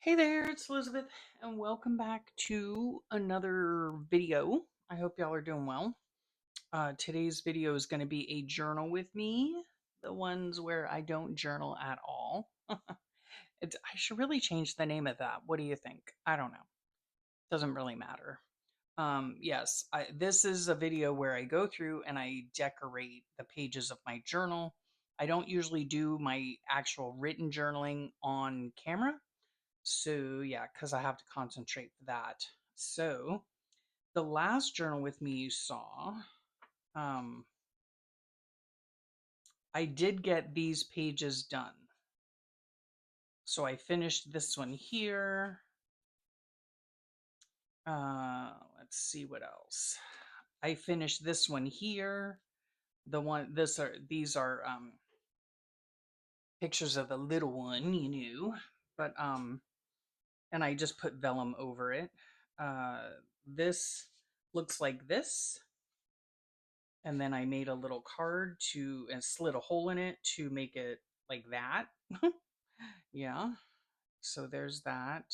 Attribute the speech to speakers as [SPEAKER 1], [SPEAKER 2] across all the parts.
[SPEAKER 1] Hey there, it's Elizabeth, and welcome back to another video. I hope y'all are doing well. Today's video is going to be a journal with me, the ones where I don't journal at all. I should really change the name of that. What do you think? I don't know. Doesn't really matter. Yes, this is a video where I go through and I decorate the pages of my journal. I don't usually do my actual written journaling on camera. So yeah, because I have to concentrate for that. So the last journal with me you saw, um, I did get these pages done. So I finished this one here. Let's see what else. I finished this one here. These are pictures of the little one, but and I just put vellum over it. This looks like this. And then I made a little card to and slid a hole in it to make it like that. Yeah. So there's that.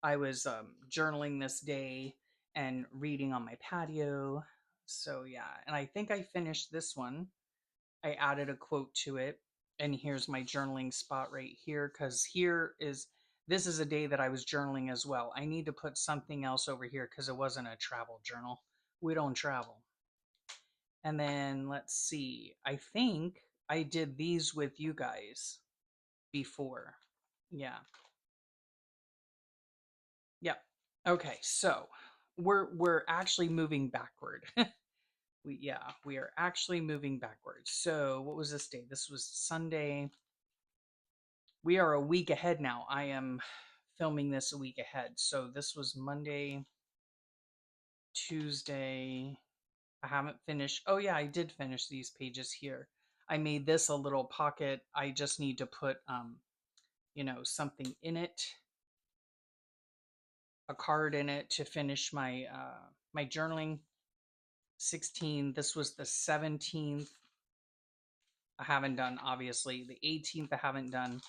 [SPEAKER 1] I was journaling this day and reading on my patio. So yeah, and I think I finished this one. I added a quote to it, and here's my journaling spot right here because this is a day that I was journaling as well. I need to put something else over here because it wasn't a travel journal. We don't travel. And then let's see. I think I did these with you guys before. Yeah. Yep. Okay. So we're actually moving backward. We are actually moving backwards. So what was this day? This was Sunday. We are a week ahead now. I am filming this a week ahead. So this was Monday, Tuesday. I haven't finished. Oh yeah, I did finish these pages here. I made this a little pocket. I just need to put something in it, a card in it to finish my journaling. 16. This was the 17th. I haven't done, obviously. The 18th I haven't done.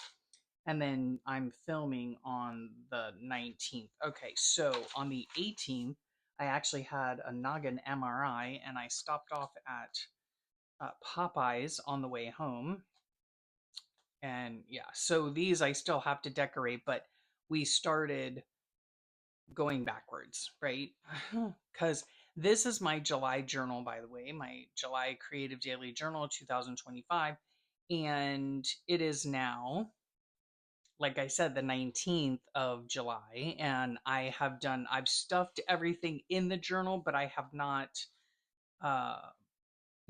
[SPEAKER 1] And then I'm filming on the 19th. Okay, so on the 18th, I actually had a noggin MRI and I stopped off at Popeyes on the way home. And yeah, so these I still have to decorate, but we started going backwards, right? Because this is my July journal, by the way, my July Creative Daily Journal 2025. And it is now, like I said, the 19th of July. And I've stuffed everything in the journal, but I have not uh,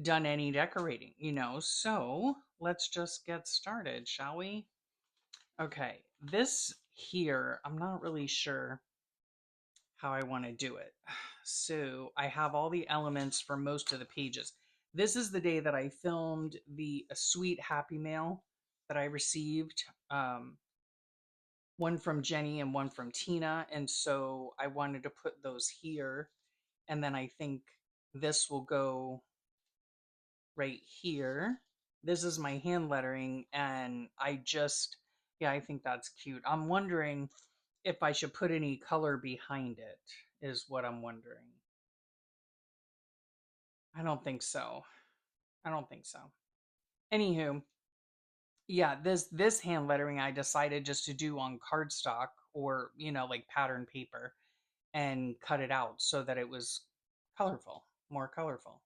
[SPEAKER 1] done any decorating. So let's just get started, shall we? Okay, this here, I'm not really sure how I want to do it. So I have all the elements for most of the pages. This is the day that I filmed the sweet happy mail that I received. One from Jenny and one from Tina. And so I wanted to put those here. And then I think this will go right here. This is my hand lettering. And yeah, I think that's cute. I'm wondering if I should put any color behind it, is what I'm wondering. I don't think so. I don't think so. Anywho, yeah, this hand lettering I decided just to do on cardstock or, like pattern paper and cut it out so that it was colorful, more colorful.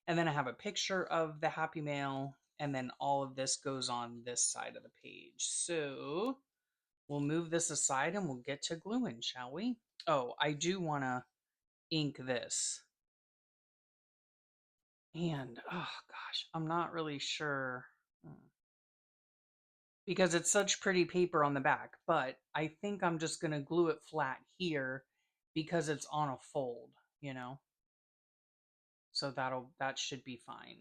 [SPEAKER 1] And then I have a picture of the Happy Mail, and then all of this goes on this side of the page. So we'll move this aside and we'll get to gluing, shall we? Oh, I do want to ink this. And oh gosh, I'm not really sure because it's such pretty paper on the back, but I think I'm just going to glue it flat here because it's on a fold. So that should be fine.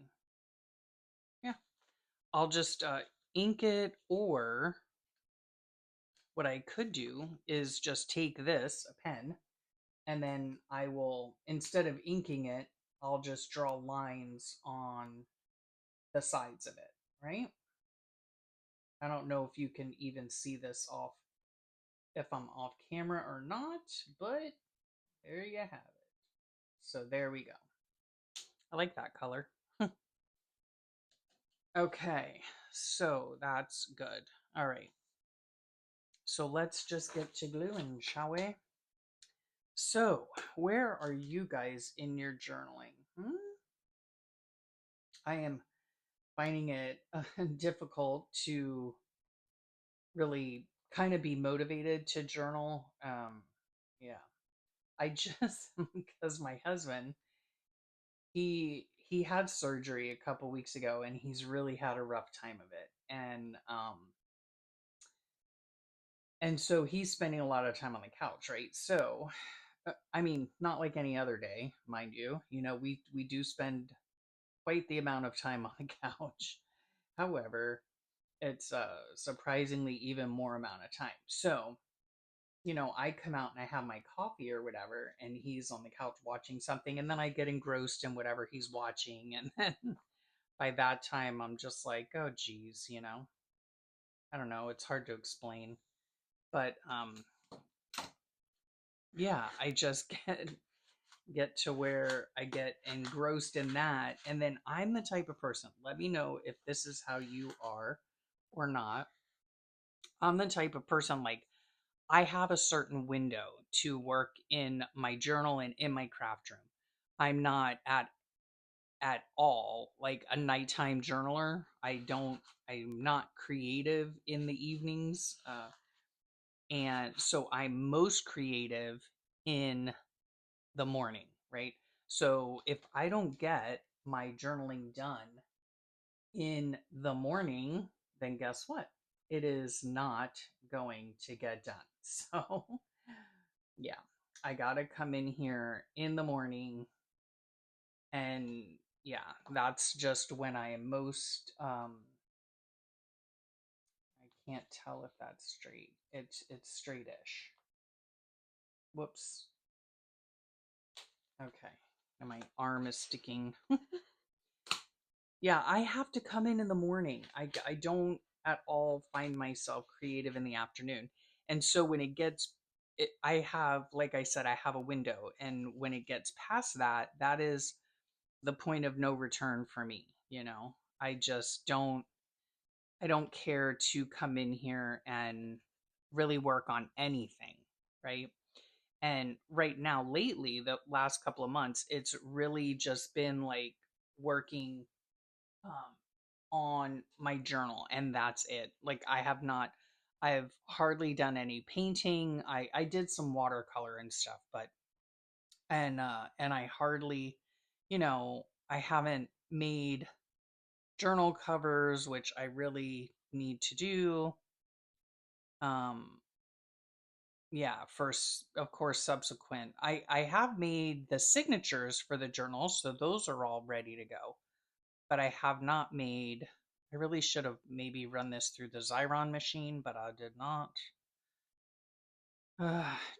[SPEAKER 1] Yeah. I'll just ink it, or what I could do is just take this, a pen, and then I will, instead of inking it, I'll just draw lines on the sides of it, right? I don't know if you can even see this off if I'm off camera or not, but there you have it. So there we go. I like that color. Okay, so that's good. All right. So let's just get to gluing, shall we? So, where are you guys in your journaling? I am finding it difficult to really kind of be motivated to journal. Yeah, I just because my husband he had surgery a couple weeks ago and he's really had a rough time of it, and so he's spending a lot of time on the couch, right? So I mean, not like any other day, mind you. You know, we do spend quite the amount of time on the couch. However, it's a surprisingly even more amount of time. So, you know, I come out and I have my coffee or whatever, and he's on the couch watching something, and then I get engrossed in whatever he's watching, and then by that time I'm just like, oh geez, you know. I don't know, it's hard to explain. But yeah, I just get to where I get engrossed in that. And then I'm the type of person, let me know if this is how you are or not. I'm the type of person like I have a certain window to work in my journal and in my craft room. I'm not at all like a nighttime journaler. I'm not creative in the evenings. And so I'm most creative in the morning, right? So if I don't get my journaling done in the morning, then guess what? It is not going to get done. So, yeah, I got to come in here in the morning. And yeah, that's just when I am most, I can't tell if that's straight. It's straightish. Whoops. Okay. And my arm is sticking. Yeah, I have to come in the morning. I don't at all find myself creative in the afternoon. And so when it gets, I have, like I said, I have a window. And when it gets past that, that is the point of no return for me. You know, I just I don't care to come in here and really work on anything. Right. And right now, lately, the last couple of months, it's really just been like working um, on my journal, and that's it. Like I've hardly done any painting. I did some watercolor and stuff, but and I hardly, you know, I haven't made journal covers, which I really need to do. Um, yeah, first, of course, subsequent. I have made the signatures for the journals, so those are all ready to go. But I have not made. I really should have maybe run this through the Xyron machine, but I did not.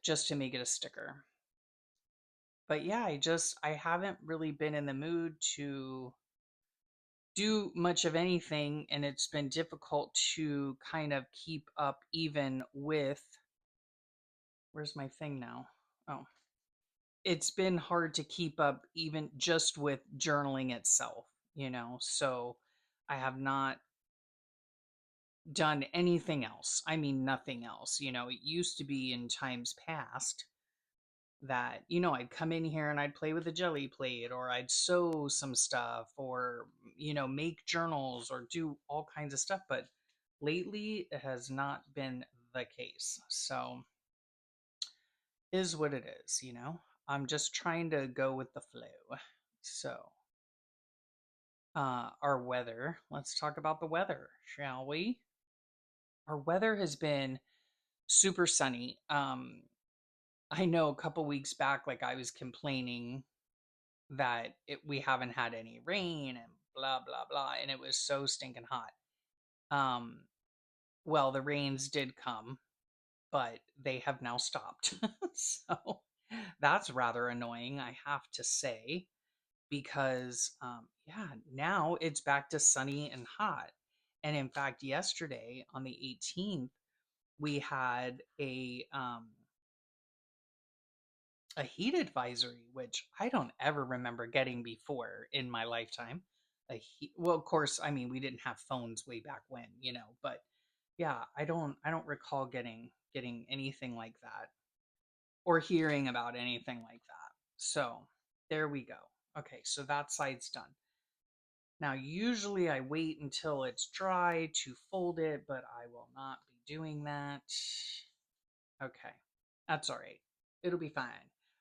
[SPEAKER 1] Just to make it a sticker. But yeah, I haven't really been in the mood to do much of anything, and it's been difficult to kind of keep up even with. Where's my thing now? Oh, it's been hard to keep up even just with journaling itself, you know. So I have not done anything else. I mean, nothing else. You know, it used to be in times past that, you know, I'd come in here and I'd play with a jelly plate or I'd sew some stuff or, you know, make journals or do all kinds of stuff. But lately, it has not been the case. So, is what it is, you know? I'm just trying to go with the flow. So, our weather. Let's talk about the weather, shall we? Our weather has been super sunny. I know a couple weeks back, like I was complaining that we haven't had any rain and blah blah blah, and it was so stinking hot. Um, well, the rains did come, but they have now stopped. So that's rather annoying, I have to say, because yeah, now it's back to sunny and hot. And in fact, yesterday on the 18th, we had a heat advisory, which I don't ever remember getting before in my lifetime. Well, of course, I mean, we didn't have phones way back when, but yeah, I don't recall getting anything like that or hearing about anything like that. So, there we go. Okay, so that side's done. Now, usually I wait until it's dry to fold it, but I will not be doing that. Okay, that's all right. It'll be fine.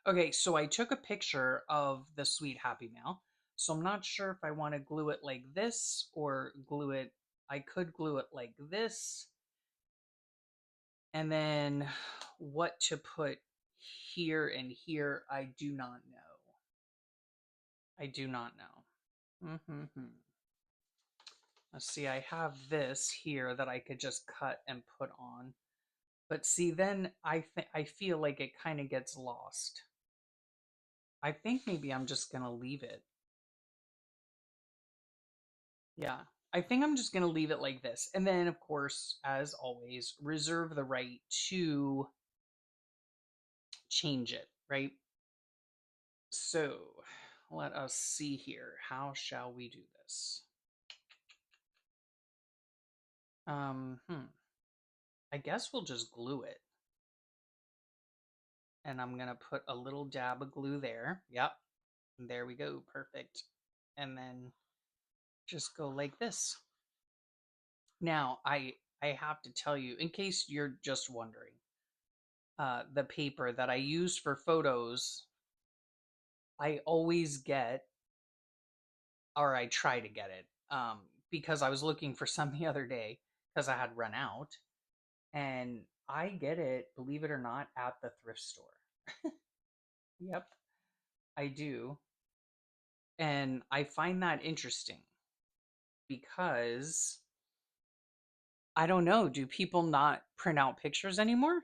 [SPEAKER 1] Okay, so I took a picture of the Sweet Happy Mail. So I'm not sure if I want to glue it like this or glue it. I could glue it like this. And then what to put here and here, I do not know. I do not know. Let's see, I have this here that I could just cut and put on. But see, then I feel like it kind of gets lost. I think maybe I'm just going to leave it. Yeah, I think I'm just going to leave it like this. And then, of course, as always, reserve the right to change it, right? So let us see here. How shall we do this? Um, hmm. I guess we'll just glue it. And I'm going to put a little dab of glue there. Yep. There we go. Perfect. And then just go like this. Now, I have to tell you, in case you're just wondering, the paper that I use for photos, I always get, or I try to get it, because I was looking for some the other day because I had run out, and I get it, believe it or not, at the thrift store. Yep, I do. And I find that interesting because I don't know, do people not print out pictures anymore?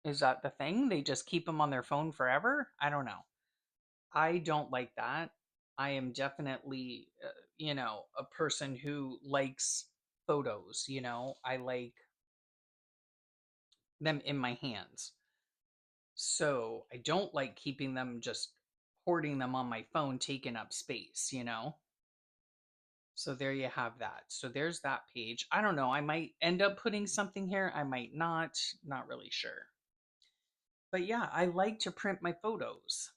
[SPEAKER 1] Is that the thing? They just keep them on their phone forever? I don't know. I don't like that. I am definitely, a person who likes photos, I like them in my hands. So I don't like keeping them just hoarding them on my phone, taking up space. So there you have that. So there's that page. I don't know. I might end up putting something here. I might not. Not really sure. But yeah, I like to print my photos.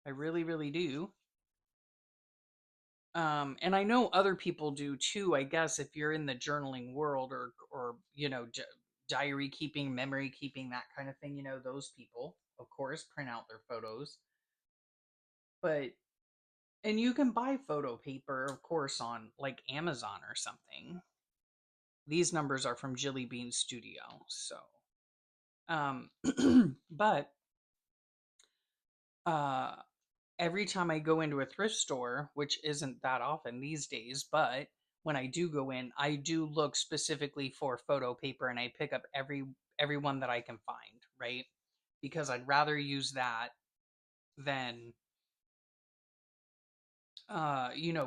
[SPEAKER 1] I really, really do. And I know other people do too. I guess if you're in the journaling world or diary keeping, memory keeping, that kind of thing, those people, of course, print out their photos. But and you can buy photo paper, of course, on like Amazon or something. These numbers are from Jilly Bean Studio, so um, but uh every time I go into a thrift store, which isn't that often these days, but when I do go in, I do look specifically for photo paper and I pick up every one that I can find, right? Because I'd rather use that than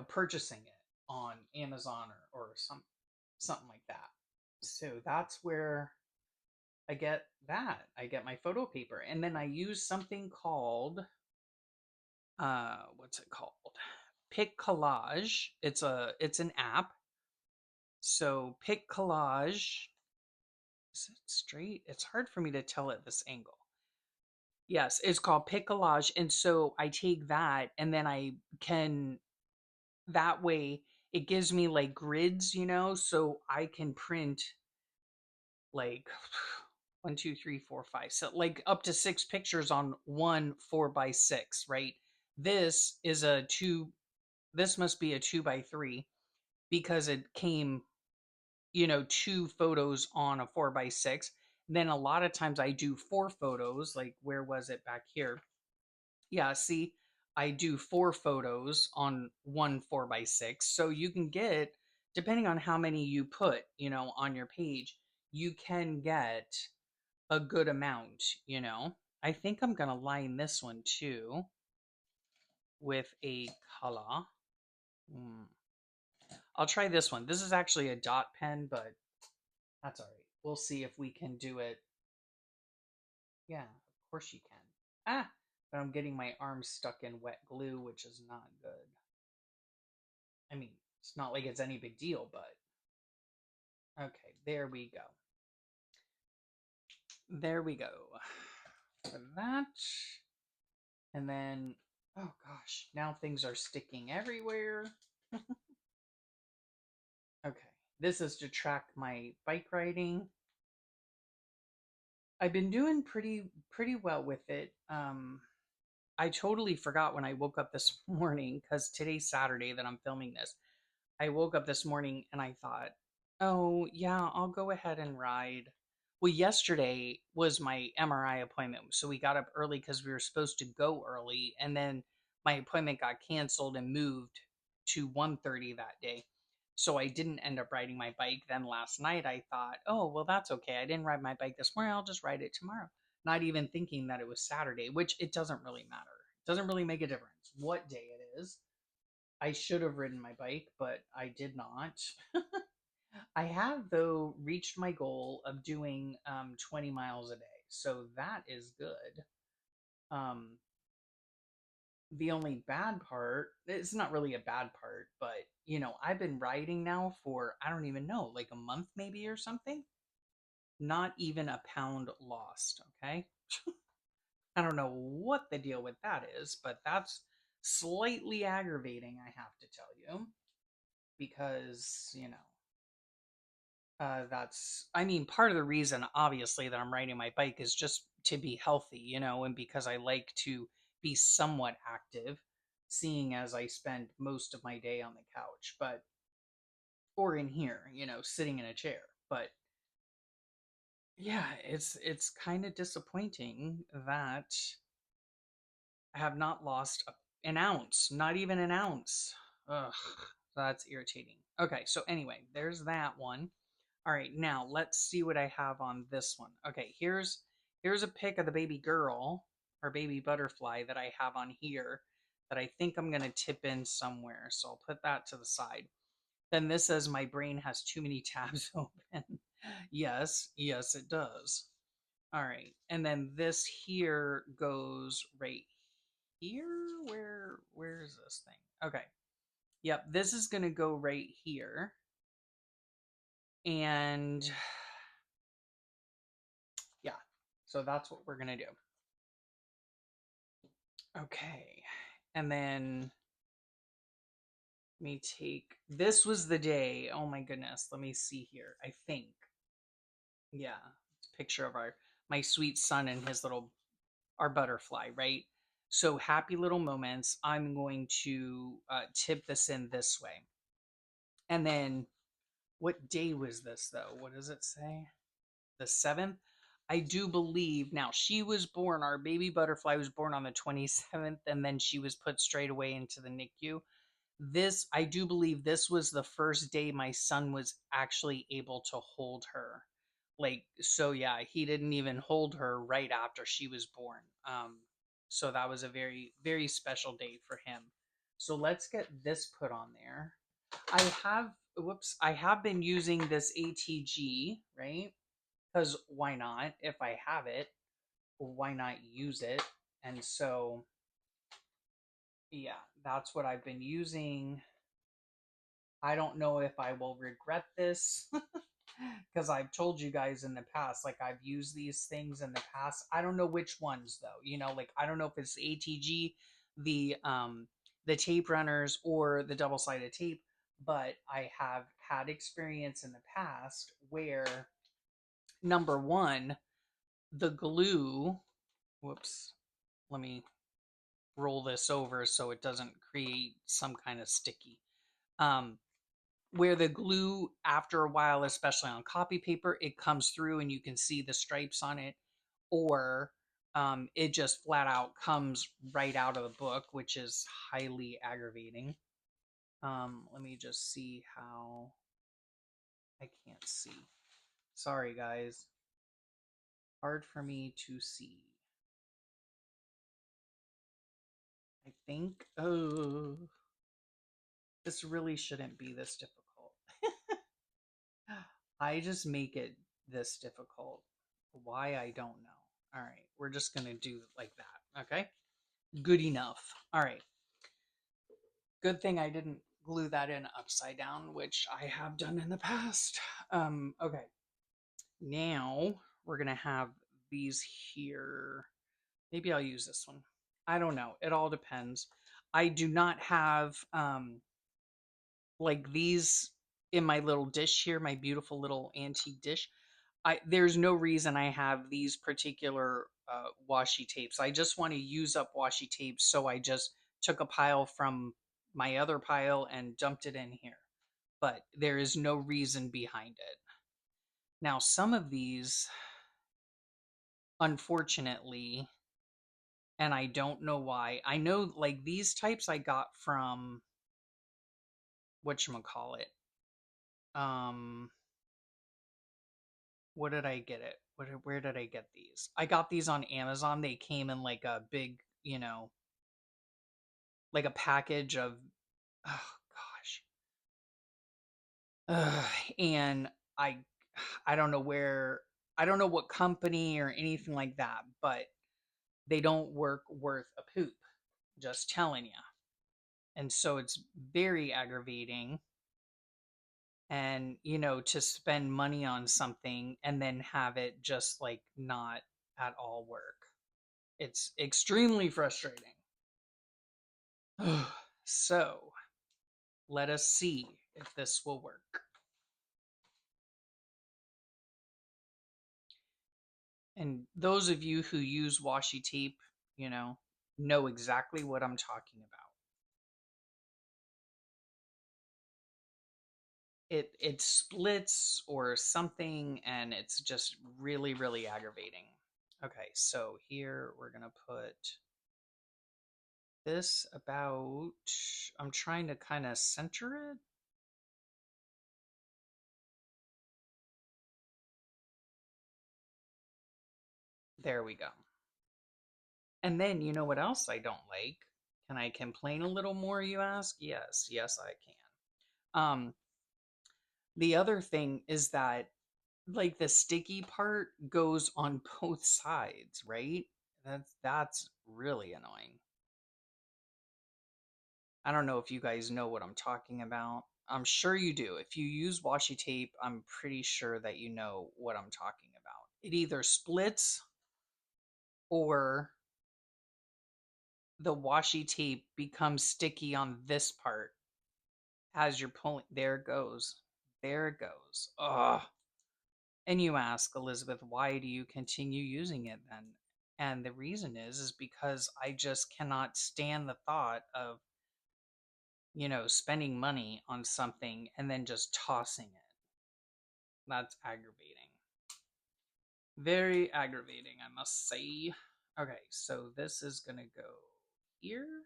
[SPEAKER 1] purchasing it on Amazon or something like that. So that's where I get that. I get my photo paper and then I use something called what's it called? Pic Collage. It's an app. So Pic Collage, is it straight? It's hard for me to tell at this angle. Yes, it's called Pic Collage, and so I take that, and then I can that way it gives me like grids, so I can print like one, two, three, four, five, so like up to 6 pictures on one 4x6, right? This is a two. This must be a 2x3 because it came, two photos on a 4x6. Then a lot of times I do 4 photos. Like, where was it back here? Yeah, see, I do 4 photos on one 4x6. So you can get, depending on how many you put, on your page, you can get a good amount. I think I'm going to line this one too with a color. I'll try this one. This is actually a dot pen, but that's all right. We'll see if we can do it. Yeah, of course you can. Ah, but I'm getting my arm stuck in wet glue, which is not good. I mean, it's not like it's any big deal, but okay, there we go. There we go. For that. And then, oh gosh, now things are sticking everywhere. Okay, this is to track my bike riding. I've been doing pretty well with it. I totally forgot when I woke up this morning because today's Saturday that I'm filming this. I woke up this morning and I thought, oh, yeah, I'll go ahead and ride. Well, yesterday was my MRI appointment. So we got up early because we were supposed to go early. And then my appointment got canceled and moved to 1:30 that day. So I didn't end up riding my bike. Then last night I thought, oh, well, that's okay. I didn't ride my bike this morning. I'll just ride it tomorrow. Not even thinking that it was Saturday, which it doesn't really matter. It doesn't really make a difference what day it is. I should have ridden my bike, but I did not. I have, though, reached my goal of doing 20 miles a day. So that is good. Um, the only bad part, it's not really a bad part, but, I've been riding now for, I don't even know, like a month maybe or something. Not even a pound lost. Okay. I don't know what the deal with that is, but that's slightly aggravating, I have to tell you, because, that's, I mean, part of the reason, obviously, that I'm riding my bike is just to be healthy, and because I like to be somewhat active, seeing as I spend most of my day on the couch, or in here, sitting in a chair. But yeah, it's kind of disappointing that I have not lost an ounce, not even an ounce. Ugh, that's irritating. Okay, so anyway, there's that one. All right, now let's see what I have on this one. Okay, here's a pic of the baby girl or baby butterfly that I have on here that I think I'm gonna tip in somewhere. So I'll put that to the side. Then this says my brain has too many tabs open. Yes, it does. All right, and then this here goes right here. Where is this thing? Okay. Yep, this is gonna go right here. And yeah, so that's what we're gonna do. Okay. And then let me take, this was the day. Oh my goodness. Let me see here. I think. Yeah. It's a picture of my sweet son and his little, our butterfly, right? So happy little moments. I'm going to tip this in this way. And then what day was this though? What does it say? The 7th. I do believe now she was born, our baby butterfly was born on the 27th, and then she was put straight away into the NICU. This, I do believe this was the first day my son was actually able to hold her. Like, so yeah, he didn't even hold her right after she was born. So that was a very, very special day for him. So let's get this put on there. I have been using this ATG, right? Because why not? If I have it, why not use it? And so, yeah, that's what I've been using. I don't know if I will regret this because I've told you guys in the past, like I've used these things in the past. I don't know which ones though. Like I don't know if it's ATG, the tape runners, or the double-sided tape, but I have had experience in the past where number one, the glue, whoops, let me roll this over so it doesn't create some kind of sticky. Um, where the glue, after a while, especially on copy paper, it comes through and you can see the stripes on it, or it just flat out comes right out of the book, which is highly aggravating. Let me just see how. I can't see. Sorry, guys. Hard for me to see. I think. Oh, this really shouldn't be this difficult. I just make it this difficult. Why, I don't know. All right, we're just going to do it like that. Okay, good enough. All right, good thing I didn't glue that in upside down, which I have done in the past. Okay, now we're going to have these here. Maybe I'll use this one. I don't know. It all depends. I do not have like these in my little dish here, my beautiful little antique dish. There's no reason I have these particular washi tapes. I just want to use up washi tapes, so I just took a pile from my other pile and dumped it in here. But there is no reason behind it. Now, some of these, unfortunately, and I don't know why. I know like these types I got from whatchamacallit. Um what did I get it? Where did I get these? I got these on Amazon. They came in like a big, like a package of oh gosh. Ugh, and I I don't know where I don't know what company or anything like that, but they don't work worth a poop. Just telling you. And so it's very aggravating and to spend money on something and then have it just like not at all work. It's extremely frustrating. So let us see if this will work. And those of you who use washi tape, know exactly what I'm talking about. It splits or something, and it's just really, really aggravating. Okay, so here we're gonna put this about, I'm trying to kind of center it. There we go. And then you know what else I don't like? Can I complain a little more, you ask? Yes, yes, I can. The other thing is that like the sticky part goes on both sides, right? That's really annoying. I don't know if you guys know what I'm talking about. I'm sure you do. If you use washi tape, I'm pretty sure that you know what I'm talking about. It either splits or the washi tape becomes sticky on this part as you're pulling. There it goes. There it goes. Ugh. And you ask, Elizabeth, why do you continue using it then? And the reason is because I just cannot stand the thought of, spending money on something and then just tossing it. That's aggravating. Very aggravating, I must say. Okay, so this is going to go here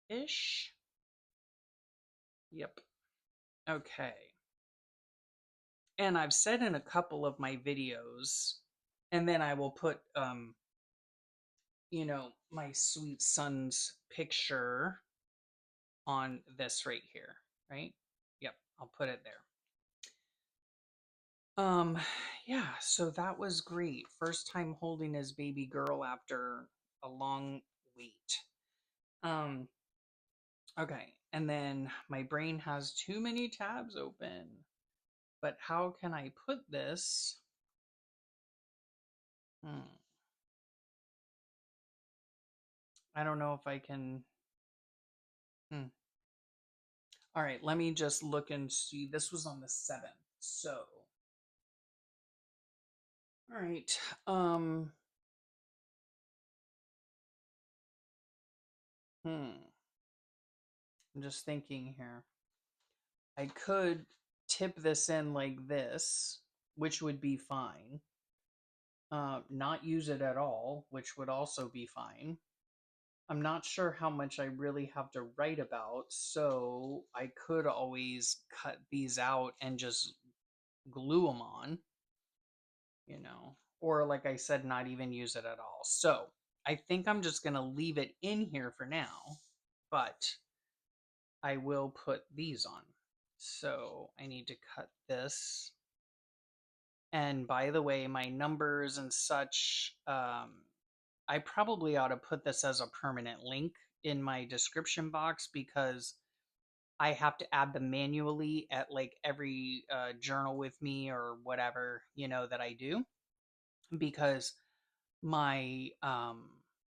[SPEAKER 1] ish. Yep. Okay. And I've said in a couple of my videos, and then I will put, my sweet son's picture on this right here, right? Yep, I'll put it there. Um, yeah, so that was great. First time holding his baby girl after a long wait. Um, okay, and then my brain has too many tabs open. But how can I put this? I don't know if I can. All right, let me just look and see. This was on the 7th. So, all right. I'm just thinking here. I could tip this in like this, which would be fine. Not use it at all, which would also be fine. I'm not sure how much I really have to write about, so I could always cut these out and just glue them on, or like I said, not even use it at all. So I think I'm just going to leave it in here for now, but I will put these on. So I need to cut this And by the way, my numbers and such, I probably ought to put this as a permanent link in my description box because I have to add them manually at like every journal with me or whatever, that I do because my,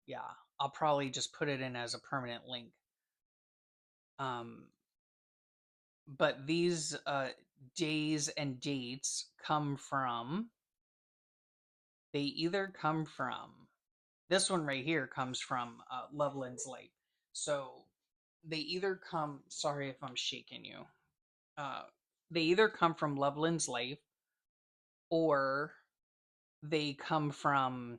[SPEAKER 1] yeah, I'll probably just put it in as a permanent link. Um, but these days and dates they either come from, this one right here comes from Loveland's Life. So they either come, sorry if I'm shaking you, uh, they either come from Loveland's Life or they come from,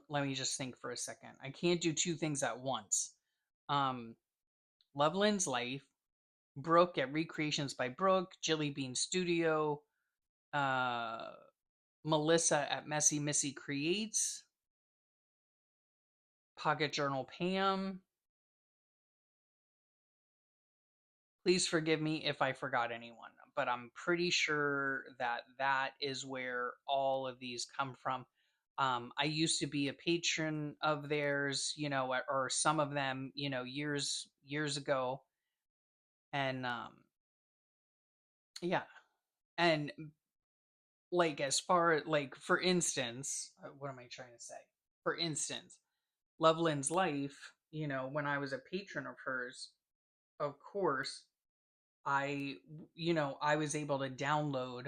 [SPEAKER 1] let me just think for a second. I can't do two things at once. Um, Loveland's Life, Brooke at Recreations by Brooke, Jilly Bean Studio, uh, Melissa at Messy Missy Creates, Pocket Journal Pam. Please forgive me if I forgot anyone, but I'm pretty sure that that is where all of these come from. I used to be a patron of theirs, or some of them, years ago, and yeah, and like as far like for instance, what am I trying to say? For instance, Loveland's Life, when I was a patron of hers, of course, I was able to download,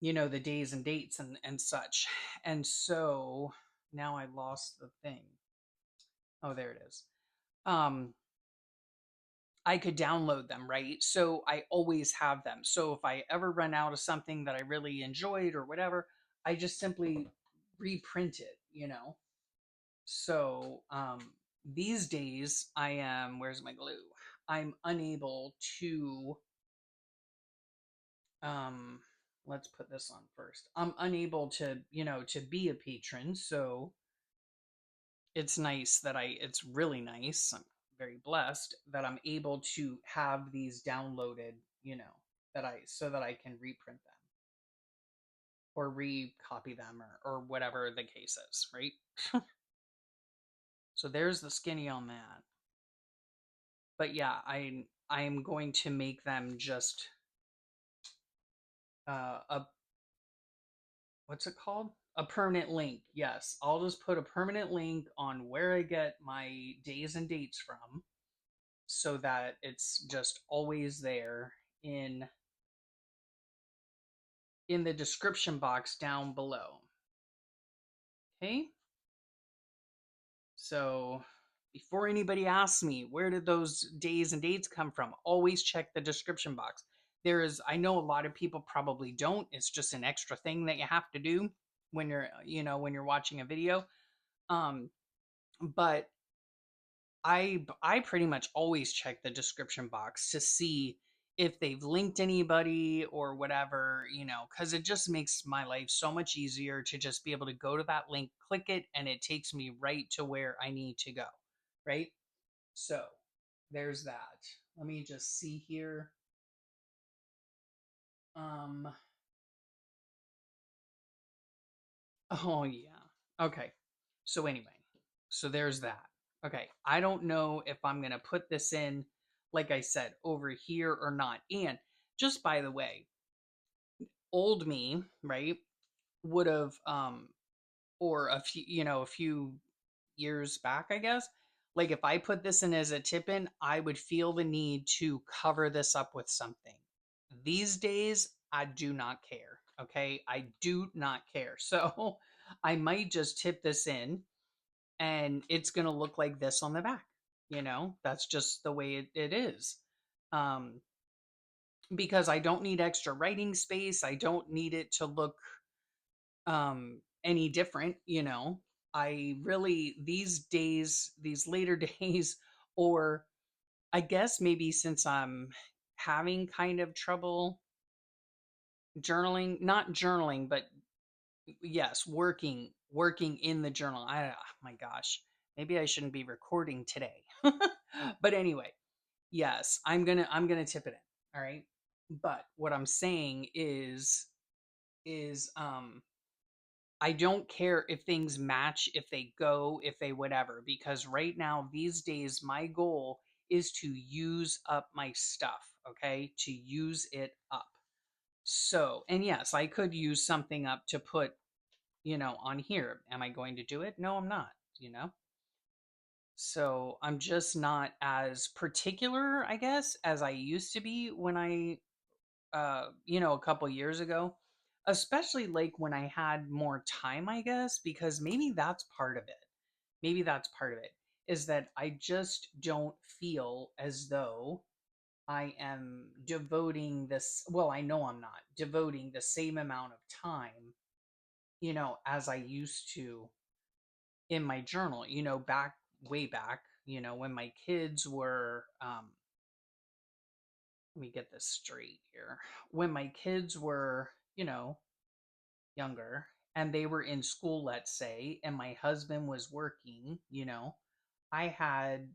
[SPEAKER 1] the days and dates and such. And so now I lost the thing. Oh, there it is. Um, I could download them, right? So I always have them. So if I ever run out of something that I really enjoyed or whatever, I just simply reprint it. So these days I am, where's my glue? I'm unable to, um, let's put this on first. I'm unable to, to be a patron. So it's really nice. I'm very blessed that I'm able to have these downloaded, so that I can reprint them or recopy them or whatever the case is, right? So there's the skinny on that. But yeah, I'm going to make them just a, what's it called? A permanent link. Yes, I'll just put a permanent link on where I get my days and dates from so that it's just always there in in the description box down below. Okay? So before anybody asks me where did those days and dates come from, always check the description box. I know a lot of people probably don't. It's just an extra thing that you have to do when you're watching a video. Um, but I pretty much always check the description box to see if they've linked anybody or whatever, because it just makes my life so much easier to just be able to go to that link, click it, and it takes me right to where I need to go. Right? So there's that. Let me just see here. Um, oh yeah. Okay. So anyway, so there's that. Okay. I don't know if I'm going to put this in, like I said, over here or not. And just by the way, old me, right, would have, or a few years back, I guess, like if I put this in as a tip in, I would feel the need to cover this up with something. These days, I do not care. Okay. I do not care. So I might just tip this in and it's going to look like this on the back. That's just the way it is. Um, because I don't need extra writing space. I don't need it to look any different. I really, these days, these later days, or I guess maybe since I'm having kind of trouble journaling, not journaling, but yes, working in the journal. Oh my gosh, maybe I shouldn't be recording today. But anyway, yes, I'm gonna tip it in. All right. But what I'm saying is is I don't care if things match, if they go, if they whatever, because right now, these days, my goal is to use up my stuff, okay? To use it up. So, and yes, I could use something up to put, on here. Am I going to do it? No, I'm not, you know? So I'm just not as particular, I guess, as I used to be when a couple years ago, especially like when I had more time, I guess, because maybe that's part of it. Maybe that's part of it is that I just don't feel as though I am devoting this, well, I know I'm not devoting the same amount of time, as I used to in my journal, back way back, when my kids were let me get this straight here. When my kids were, younger and they were in school, let's say, and my husband was working, I had,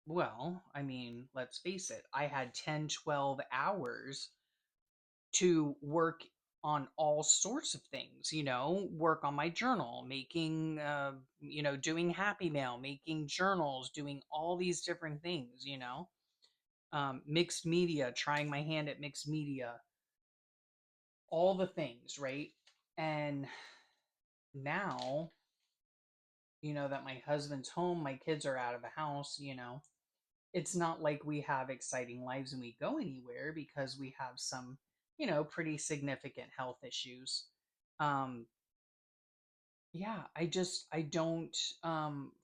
[SPEAKER 1] well, I mean, let's face it, I had 10, 12 hours to work on all sorts of things, work on my journal, making, doing happy mail, making journals, doing all these different things, mixed media, trying my hand at mixed media, all the things, right? And now, that my husband's home, my kids are out of the house, it's not like we have exciting lives and we go anywhere because we have some, pretty significant health issues. Um, yeah, I don't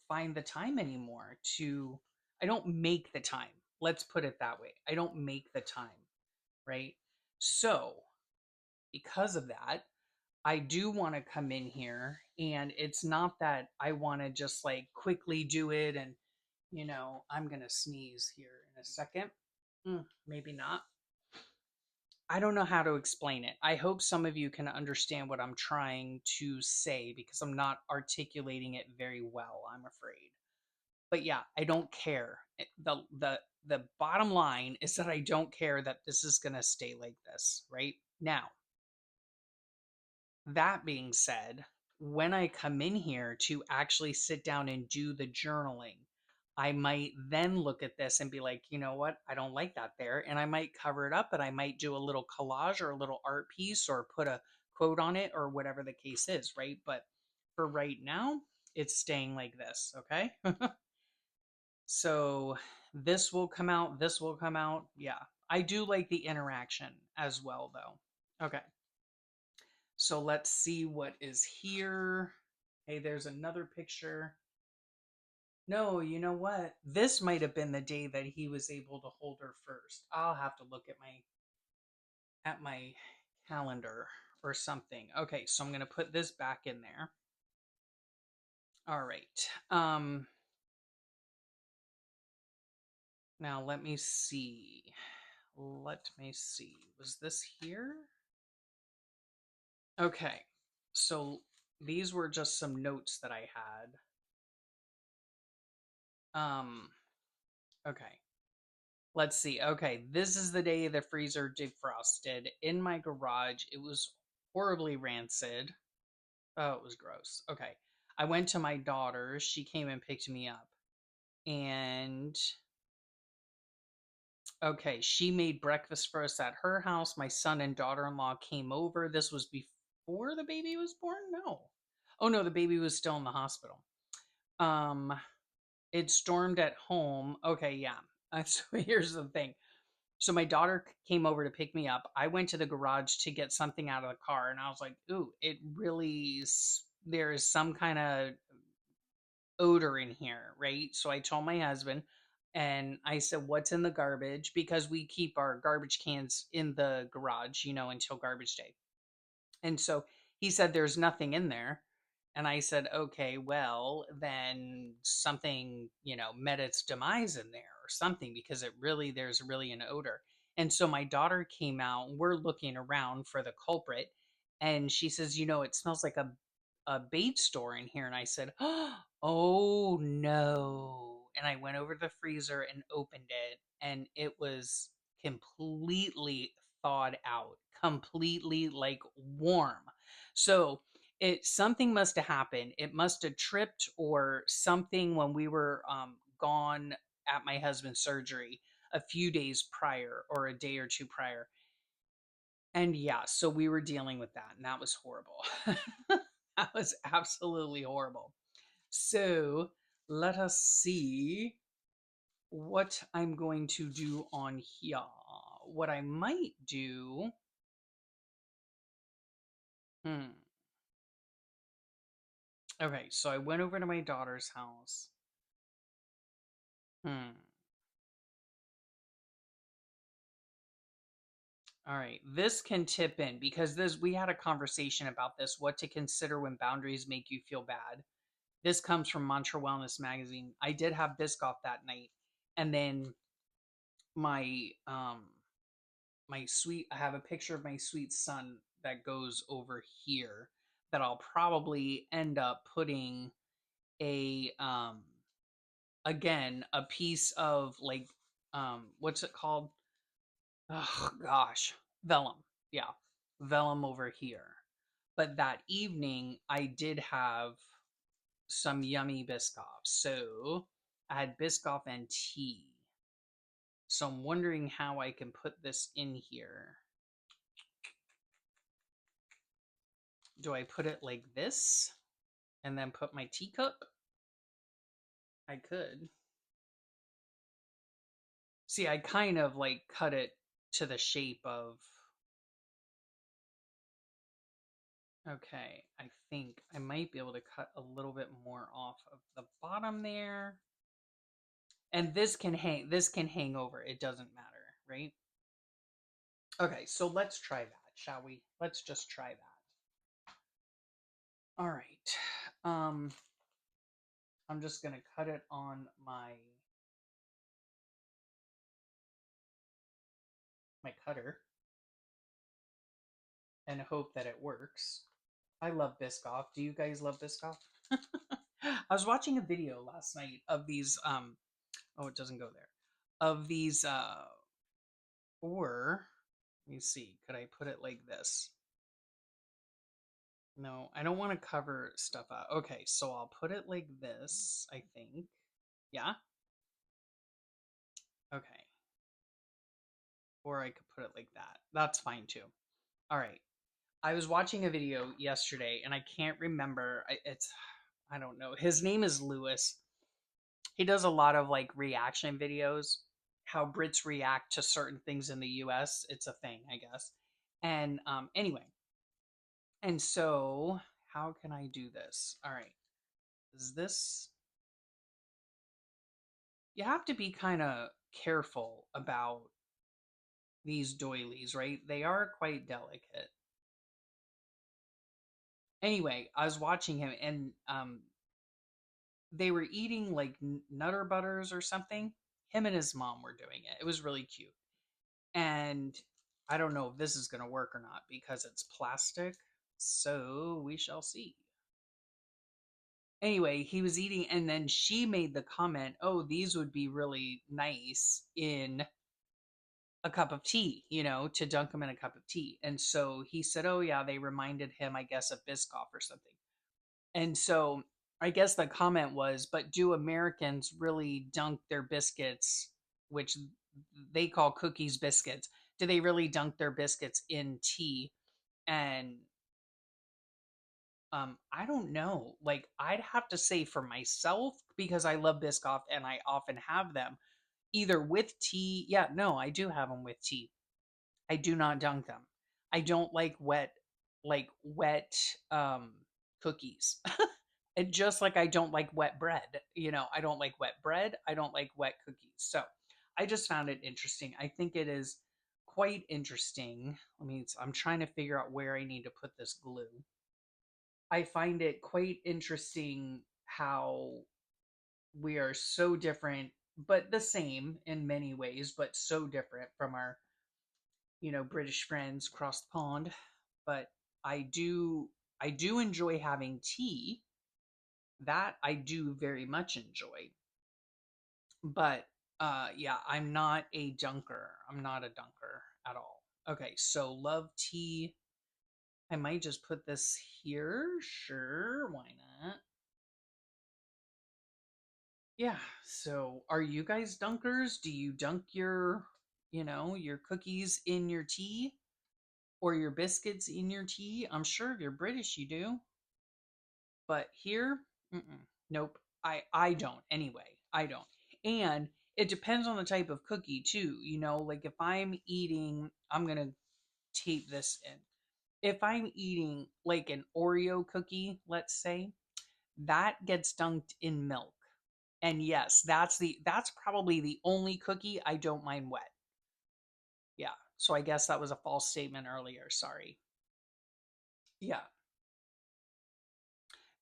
[SPEAKER 1] find the time anymore I don't make the time. Let's put it that way. I don't make the time, right? So, because of that, I do want to come in here, and it's not that I want to just like quickly do it and, I'm going to sneeze here in a second. Maybe not. I don't know how to explain it. I hope some of you can understand what I'm trying to say because I'm not articulating it very well, I'm afraid. But yeah, I don't care. The bottom line is that I don't care that this is going to stay like this, right? Now, that being said, when I come in here to actually sit down and do the journaling, I might then look at this and be like, you know what? I don't like that there. And I might cover it up and I might do a little collage or a little art piece or put a quote on it or whatever the case is, right? But for right now, it's staying like this, okay? So this will come out, this will come out. Yeah. I do like the interaction as well, though. Okay. So let's see what is here. Hey, there's another picture. No, you know what? This might have been the day that he was able to hold her first. I'll have to look at my calendar or something. Okay, so I'm going to put this back in there. All right. Now let me see. Let me see. Was this here? Okay. So these were just some notes that I had. Okay. Let's see. Okay, this is the day the freezer defrosted in my garage. It was horribly rancid. Oh, it was gross. Okay. I went to my daughter's. She came and picked me up. And okay, she made breakfast for us at her house. My son and daughter-in-law came over. This was before the baby was born? No. Oh no, the baby was still in the hospital. Um it stormed at home. Okay, yeah. So here's the thing. So my daughter came over to pick me up. I went to the garage to get something out of the car, and I was like, "Ooh, there is some kind of odor in here, right?" So I told my husband, and I said, "What's in the garbage?" Because we keep our garbage cans in the garage, until garbage day. And so he said, "There's nothing in there." And I said, "Okay, well, then something, met its demise in there or something because there's really an odor." And so my daughter came out and we're looking around for the culprit. And she says, "It smells like a bait store in here." And I said, "Oh no." And I went over to the freezer and opened it, and it was completely thawed out, completely like warm. So something must have happened. It must have tripped or something when we were gone at my husband's surgery a few days prior or a day or two prior. And yeah, so we were dealing with that, and that was horrible. That was absolutely horrible. So let us see what I'm going to do on here. What I might do. Hmm. Okay, so I went over to my daughter's house. Hmm. All right, this can tip in because this we had a conversation about this. What to consider when boundaries make you feel bad. This comes from Mantra Wellness magazine. I did have Biscoff that night, and then my my sweet I have a picture of my sweet son that goes over here that I'll probably end up putting a again a piece of like what's it called? Oh gosh, vellum. Yeah, vellum over here. But that evening I did have some yummy Biscoff. So I had Biscoff and tea. So I'm wondering how I can put this in here. Do I put it like this and then put my teacup? I could. See, I kind of like cut it to the shape of. Okay, I think I might be able to cut a little bit more off of the bottom there. And this can hang over. It doesn't matter, right? Okay, so let's try that, shall we? Let's just try that. All right. Um I'm just going to cut it on my cutter and hope that it works. I love Biscoff. Do you guys love Biscoff? I was watching a video last night of these oh it doesn't go there. Of these or let me see, could I put it like this? No, I don't want to cover stuff up. Okay, so I'll put it like this, I think. Yeah? Okay. Or I could put it like that. That's fine too. All right. I was watching a video yesterday and I can't remember. It's, I don't know. His name is Lewis. He does a lot of like reaction videos, how Brits react to certain things in the US. It's a thing, I guess. And anyway, and so how can I do this? All right. Is this, you have to be kind of careful about these doilies, right? They are quite delicate. Anyway, I was watching him and they were eating like Nutter Butters or something. Him and his mom were doing it. It was really cute. And I don't know if this is going to work or not because it's plastic. So we shall see. Anyway, he was eating, and then she made the comment, oh, these would be really nice in a cup of tea, to dunk them in a cup of tea. And so he said, oh, yeah, they reminded him, I guess, of Biscoff or something. And so I guess the comment was, but do Americans really dunk their biscuits, which they call cookies biscuits? Do they really dunk their biscuits in tea? And I don't know. Like I'd have to say for myself because I love Biscoff and I often have them either with tea. Yeah, no, I do have them with tea. I do not dunk them. I don't like wet cookies. And just like I don't like wet bread, I don't like wet bread, I don't like wet cookies. So, I just found it interesting. I think it is quite interesting. I'm trying to figure out where I need to put this glue. I find it quite interesting how we are so different, but the same in many ways, but so different from our, British friends across the pond. But I do I do enjoy having tea. That I do very much enjoy. But yeah, I'm not a dunker. I'm not a dunker at all. Okay, so love tea. I might just put this here. Sure, why not? Yeah, so are you guys dunkers? Do you dunk your, your cookies in your tea or your biscuits in your tea? I'm sure if you're British, you do. But here, nope. I don't anyway. I don't. And it depends on the type of cookie too. Like if I'm eating, I'm going to tape this in. If I'm eating like an Oreo cookie, let's say, that gets dunked in milk. And yes, that's probably the only cookie I don't mind wet. Yeah. So I guess that was a false statement earlier. Sorry. Yeah.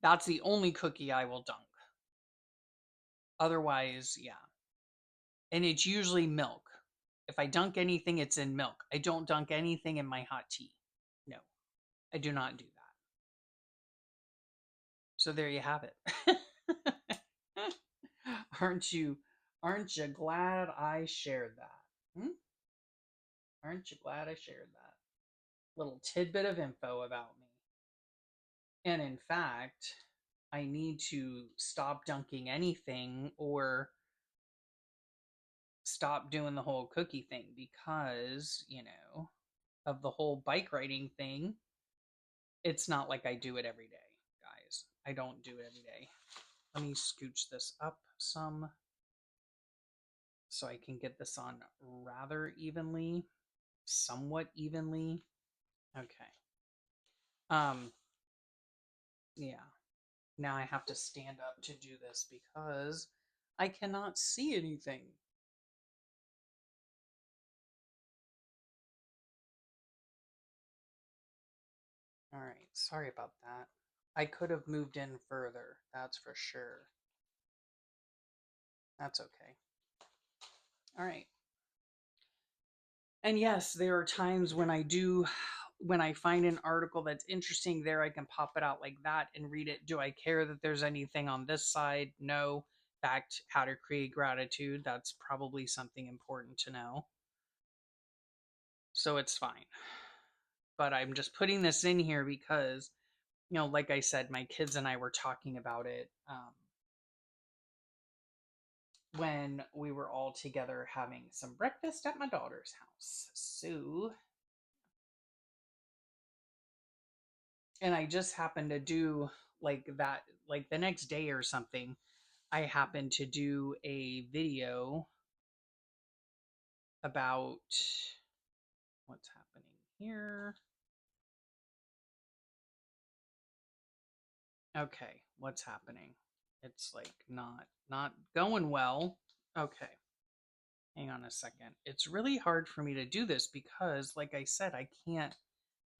[SPEAKER 1] That's the only cookie I will dunk. Otherwise, yeah. And it's usually milk. If I dunk anything, it's in milk. I don't dunk anything in my hot tea. No, I do not do that. So there you have it. aren't you glad I shared that? Hmm? Aren't you glad I shared that? Little tidbit of info about me. And in fact, I need to stop dunking anything or stop doing the whole cookie thing because, of the whole bike riding thing. It's not like I do it every day, guys. I don't do it every day. Let me scooch this up some so I can get this on rather evenly, somewhat evenly. Okay. Yeah. Now I have to stand up to do this because I cannot see anything. All right, sorry about that. I could have moved in further, that's for sure. That's okay. All right. And yes, there are times when I find an article that's interesting there, I can pop it out like that and read it. Do I care that there's anything on this side? No. In fact, how to create gratitude, that's probably something important to know. So it's fine. But I'm just putting this in here because, like I said, my kids and I were talking about it when we were all together having some breakfast at my daughter's house. So, and I just happened to do like that, like the next day or something. I happened to do a video about what's happening here. Okay, what's happening? It's like not going well. Okay. Hang on a second. It's really hard for me to do this because like I said, I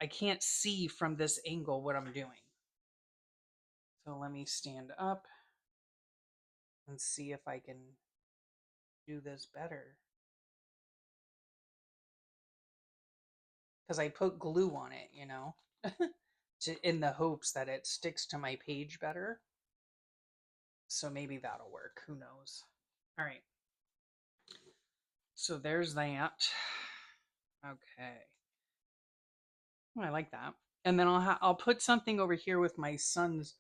[SPEAKER 1] can't see from this angle what I'm doing. So let me stand up and see if I can do this better. Because I put glue on it, in the hopes that it sticks to my page better. So maybe that'll work. Who knows? All right. So there's that. Okay. Oh, I like that. And then I'll put something over here with my son's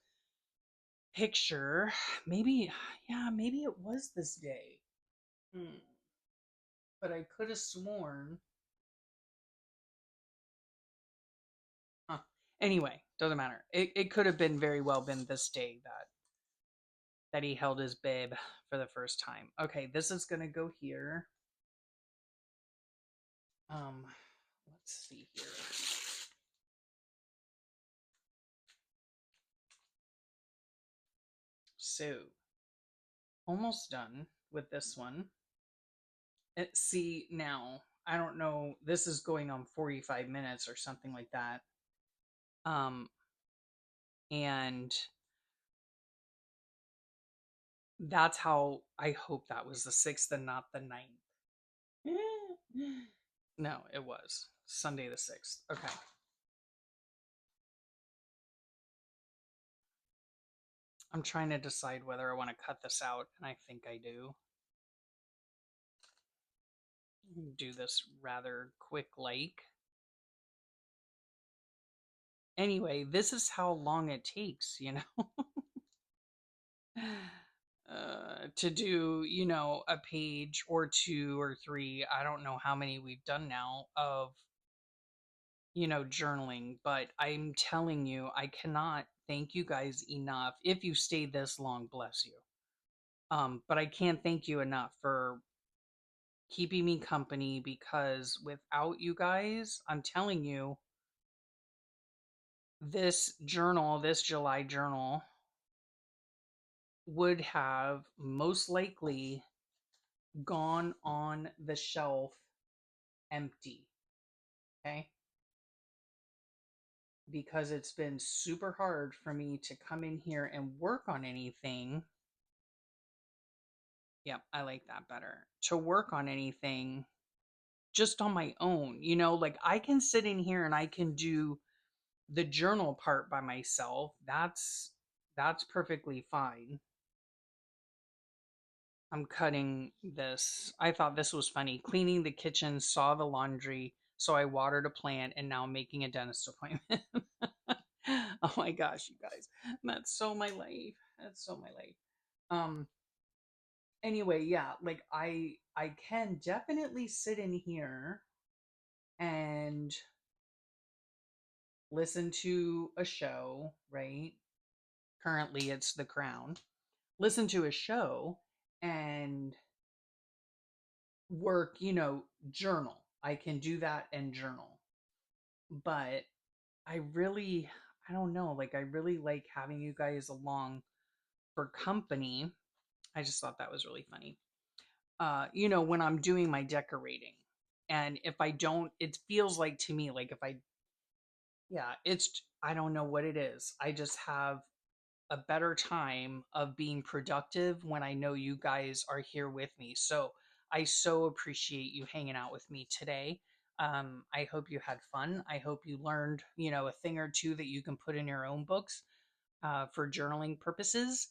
[SPEAKER 1] picture. Maybe, yeah, maybe it was this day. But I could have sworn. Huh. Anyway, doesn't matter. It could have been very well been this day that he held his babe for the first time. Okay, this is gonna go here. Let's see here. So, almost done with this one. See, now, I don't know, this is going on 45 minutes or something like that. And that's how I hope that was the 6th and not the 9th. No, it was Sunday the 6th. Okay. I'm trying to decide whether I want to cut this out, and I think I do. Do this rather quick like. Anyway, this is how long it takes, you know, to do, you know, a page or two or three. I don't know how many we've done now of, you know, journaling, but I'm telling you, I cannot thank you guys enough. If you stayed this long, bless you. But I can't thank you enough for keeping me company, because without you guys, I'm telling you, this journal, this July journal, would have most likely gone on the shelf empty. Okay. Because it's been super hard for me to come in here and work on anything. Yep, I like that better. To work on anything just on my own. You know, like I can sit in here and I can do the journal part by myself. That's perfectly fine. I'm cutting this. I thought this was funny. Cleaning the kitchen, saw the laundry, so I watered a plant, and now I'm making a dentist appointment. Oh my gosh, you guys. That's so my life. That's so my life. Um anyway, yeah, like I can definitely sit in here and listen to a show, right? Currently it's The Crown. Listen to a show and work, you know, journal. I can do that and journal. But I don't know, like I really like having you guys along for company. I just thought that was really funny. You know, when I'm doing my decorating. And if I don't, it feels like to me like if I yeah, it's I don't know what it is. I just have a better time of being productive when I know you guys are here with me. So I so appreciate you hanging out with me today. I hope you had fun. I hope you learned, you know, a thing or two that you can put in your own books for journaling purposes.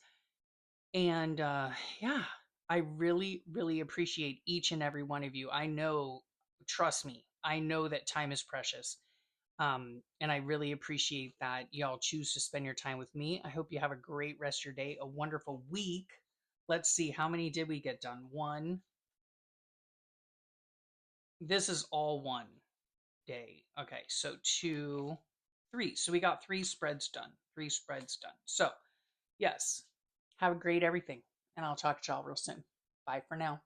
[SPEAKER 1] And yeah, I really, really appreciate each and every one of you. I know, trust me, I know that time is precious. And I really appreciate that y'all choose to spend your time with me. I hope you have a great rest of your day, a wonderful week. Let's see, how many did we get done? One. This is all one day. Okay, so two, three. So we got three spreads done. Three spreads done. So, yes, have a great everything. And I'll talk to y'all real soon. Bye for now.